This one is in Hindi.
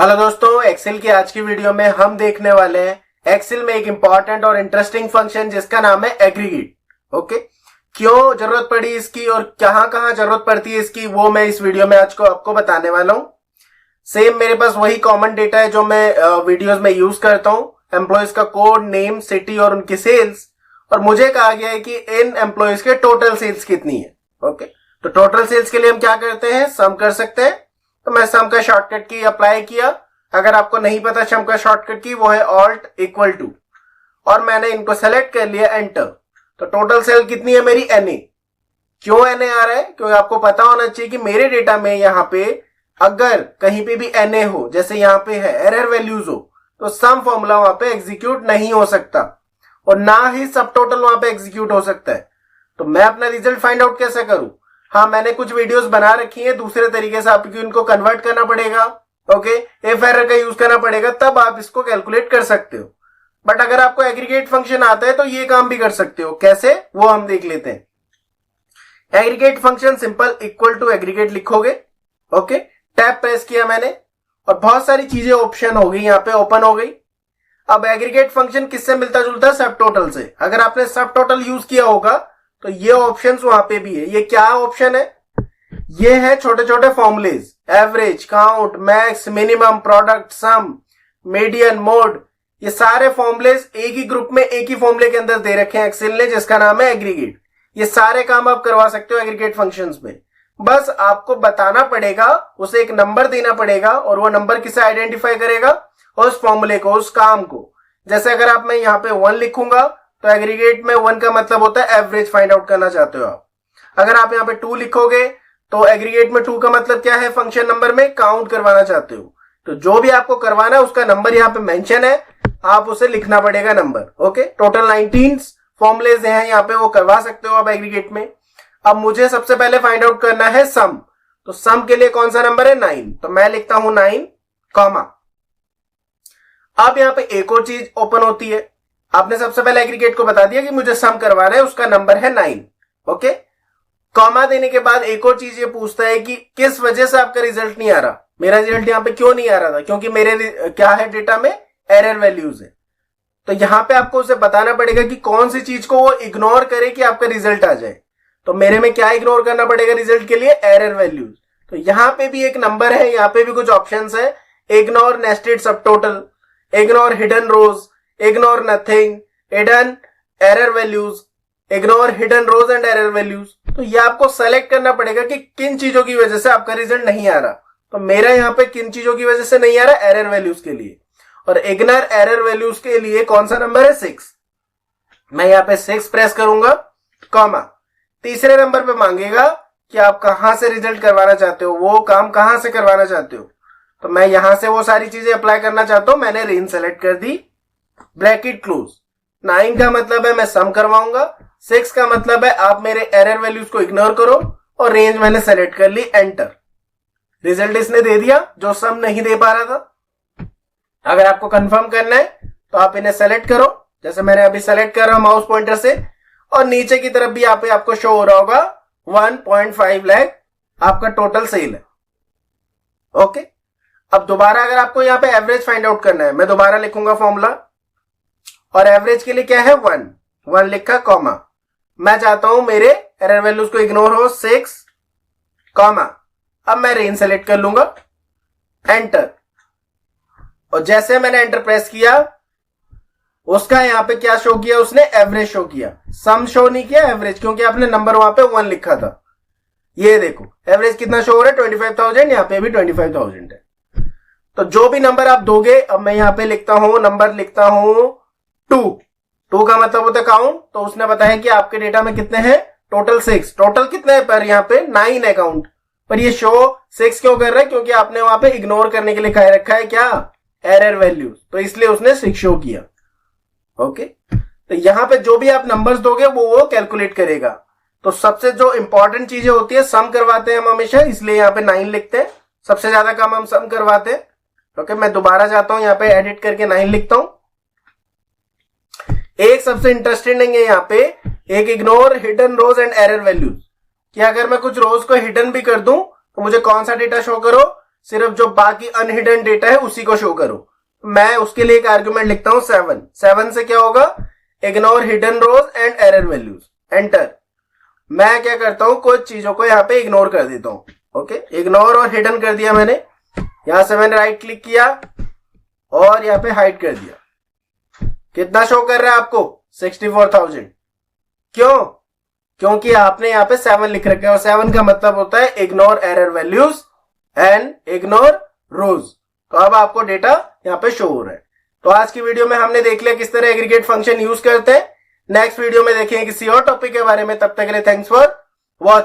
हेलो दोस्तों, एक्सेल की आज की वीडियो में हम देखने वाले हैं एक्सेल में एक इंपॉर्टेंट और इंटरेस्टिंग फंक्शन जिसका नाम है एग्रीगेट। ओके, क्यों जरूरत पड़ी इसकी और कहां कहां जरूरत पड़ती है इसकी, वो मैं इस वीडियो में आज को आपको बताने वाला हूं। सेम मेरे पास वही कॉमन डेटा है जो मैं वीडियोस में यूज करता हूं, एम्प्लॉयज का कोड, नेम, सिटी और उनकी सेल्स। और मुझे कहा गया है कि इन एम्प्लॉयज के टोटल सेल्स कितनी है। ओके, तो टोटल सेल्स के लिए हम क्या करते हैं, सम कर सकते हैं। तो मैं सम का शॉर्टकट की अप्लाई किया। अगर आपको नहीं पता सम का शॉर्टकट की, वो है ऑल्ट इक्वल टू, और मैंने इनको सेलेक्ट कर लिया, एंटर। तो टोटल सेल कितनी है मेरी, NA। क्यों NA आ रहा है, क्योंकि आपको पता होना चाहिए कि मेरे डेटा में यहाँ पे अगर कहीं पे भी NA हो, जैसे यहाँ पे है एरर वैल्यूज हो, तो सम फॉर्मूला वहां पे एग्जीक्यूट नहीं हो सकता और ना ही सब टोटल वहां पे एग्जीक्यूट हो सकता है। तो मैं अपना रिजल्ट फाइंड आउट कैसे करूं? हाँ, मैंने कुछ वीडियोस बना रखी है, दूसरे तरीके से आपको इनको कन्वर्ट करना पड़ेगा। ओके, इफ एरर का यूज करना पड़ेगा, तब आप इसको कैलकुलेट कर सकते हो। बट अगर आपको एग्रीगेट फंक्शन आता है तो ये काम भी कर सकते हो। कैसे, वो हम देख लेते हैं। Aggregate function simple, equal to aggregate लिखोगे। ओके, टैब प्रेस किया मैंने और बहुत सारी चीजें ऑप्शन हो गई, यहाँ पे ओपन हो गई। अब एग्रीगेट फंक्शन किससे मिलता जुलता है, सब टोटल से। अगर आपने सब टोटल यूज किया होगा तो ये ऑप्शंस वहां पे भी है। ये क्या ऑप्शन है, ये है छोटे छोटे formulas, average, count, max, minimum, product, sum, median, mode. ये सारे फॉर्मूलेज एक ही ग्रुप में एक ही फॉर्मूले के अंदर दे रखे हैं एक्सेल ने, जिसका नाम है एग्रीगेट। ये सारे काम आप करवा सकते हो एग्रीगेट फंक्शंस में। बस आपको बताना पड़ेगा, उसे एक नंबर देना पड़ेगा और वो नंबर किसे आइडेंटिफाई करेगा, उस फॉर्मूले को, उस काम को। जैसे अगर आप, मैं यहाँ पे 1 लिखूंगा तो एग्रीगेट में 1 का मतलब होता है एवरेज फाइंड आउट करना चाहते हो आप। अगर आप यहाँ पे 2 लिखोगे तो एग्रीगेट में 2 का मतलब क्या है, फंक्शन नंबर में काउंट करवाना चाहते हो। तो जो भी आपको करवाना है उसका नंबर यहाँ पे मेंशन है, आप उसे लिखना पड़ेगा नंबर। ओके, टोटल 19 फॉर्मुलेज हैं यहाँ पे, वो करवा सकते हो आप एग्रीगेट में। अब मुझे सबसे पहले फाइंड आउट करना है सम। तो सम के लिए कौन सा नंबर है, 9। तो मैं लिखता हूं 9, कॉमा। अब यहाँ पे एक और चीज ओपन होती है। आपने सबसे पहले एग्रीगेट को बता दिया कि मुझे सम करवाना है, उसका नंबर है 9। ओके, कॉमा देने के बाद एक और चीज ये पूछता है कि किस वजह से आपका रिजल्ट नहीं आ रहा। मेरा रिजल्ट यहाँ पे क्यों नहीं आ रहा था, क्योंकि मेरे क्या है, डेटा में एरर वैल्यूज है। तो यहाँ पे आपको उसे बताना पड़ेगा कि कौन सी चीज को वो इग्नोर करे कि आपका रिजल्ट आ जाए। तो मेरे में क्या इग्नोर करना पड़ेगा रिजल्ट के लिए, एरर वैल्यूज। तो यहाँ पे भी एक नंबर है, यहाँ पे भी कुछ ऑप्शंस है, ignore nested subtotal, ignore hidden rows, ignore nothing, hidden error values, ignore hidden rows and error values. तो ये आपको सेलेक्ट करना पड़ेगा कि किन चीजों की वजह से आपका रिजल्ट नहीं आ रहा। तो मेरा यहाँ पे किन चीजों की वजह से नहीं आ रहा, एरर वैल्यूज के लिए। और इग्नोर एरर वैल्यूज के लिए कौन सा नंबर है, 6। मैं यहाँ पे 6 प्रेस करूंगा, कॉमा। तीसरे नंबर पे मांगेगा कि आप कहां से रिजल्ट करवाना चाहते हो, वो काम कहां से करवाना चाहते हो। तो मैं यहां से वो सारी चीजें अप्लाई करना चाहता हूं, मैंने रेंज सेलेक्ट कर दी, ब्रैकेट क्लोज। 9 का मतलब है मैं सम करवाऊंगा, 6 का मतलब है आप मेरे एरर वैल्यूज को इग्नोर करो, और रेंज मैंने सेलेक्ट कर ली, एंटर। रिजल्ट इसने दे दिया जो सम नहीं दे पा रहा था। अगर आपको कंफर्म करना है तो आप इन्हें सेलेक्ट करो, जैसे मैंने अभी सेलेक्ट कर रहा हूं माउस पॉइंटर से, और नीचे की तरफ भी यहाँ पे आपको शो हो रहा होगा 1.5 लाख आपका टोटल सेल है। ओके, अब दोबारा अगर आपको यहाँ पे एवरेज फाइंड आउट करना है, मैं दोबारा लिखूंगा फॉर्मूला, और एवरेज के लिए क्या है, 1 लिखा, कॉमा। मैं चाहता हूं मेरे एरर वैल्यूज को इग्नोर हो, 6, कॉमा। अब मैं रेंज सेलेक्ट कर लूंगा, एंटर। और जैसे मैंने एंटर प्रेस किया, उसका यहाँ पे क्या शो किया, उसने एवरेज शो किया, सम शो नहीं किया, एवरेज, क्योंकि आपने नंबर वहां पे 1 लिखा था। ये देखो एवरेज कितना शो हो रहा है, 25,000, यहाँ पे भी 25,000 है। तो जो भी नंबर आप दोगे, अब मैं यहाँ पे लिखता हूं, नंबर लिखता हूं 2 का मतलब होता है काउंट। तो उसने बताया कि आपके डेटा में कितने हैं, टोटल 6। टोटल कितने हैं, पर यहाँ पे 9 है काउंट, पर ये शो 6 क्यों कर रहा है, क्योंकि आपने वहां पे इग्नोर करने के लिए कह रखा है क्या, एरर वैल्यूज, तो इसलिए उसने 6 शो किया। ओके, तो यहां पे जो भी आप नंबर्स दोगे वो कैलकुलेट करेगा। तो सबसे जो इंपॉर्टेंट चीजें होती है, सम करवाते हैं हम हमेशा, इसलिए यहाँ पे 9 लिखते हैं। सबसे ज्यादा काम हम सम करवाते हैं। ओके, मैं दोबारा जाता हूं, यहाँ पे एडिट करके 9 लिखता हूं। एक सबसे इंटरेस्टिंग है यहाँ पे, एक ignore hidden rows and error values, कि अगर मैं कुछ रोज को हिडन भी कर दूं तो मुझे कौन सा डेटा शो करो, सिर्फ जो बाकी अनहिडन डेटा है उसी को शो करो। मैं उसके लिए एक आर्ग्यूमेंट लिखता हूं 7 से क्या होगा, ignore hidden rows and error values, enter. मैं क्या करता हूं, कुछ चीजों को यहाँ पे इग्नोर कर देता हूं। ओके, इग्नोर और हिडन कर दिया मैंने। यहां से मैंने राइट क्लिक किया और यहाँ पे हाइड कर दिया। कितना शो कर रहा है आपको, 64,000। क्यों, क्योंकि आपने यहाँ पे 7 लिख रखा है और 7 का मतलब होता है ignore error values and ignore rows. तो अब आपको डेटा यहाँ पे शो हो रहा है। तो आज की वीडियो में हमने देख लिया किस तरह एग्रीगेट फंक्शन यूज करते हैं। नेक्स्ट वीडियो में देखेंगे किसी और टॉपिक के बारे में। तब तक के लिए थैंक्स फॉर वॉचिंग।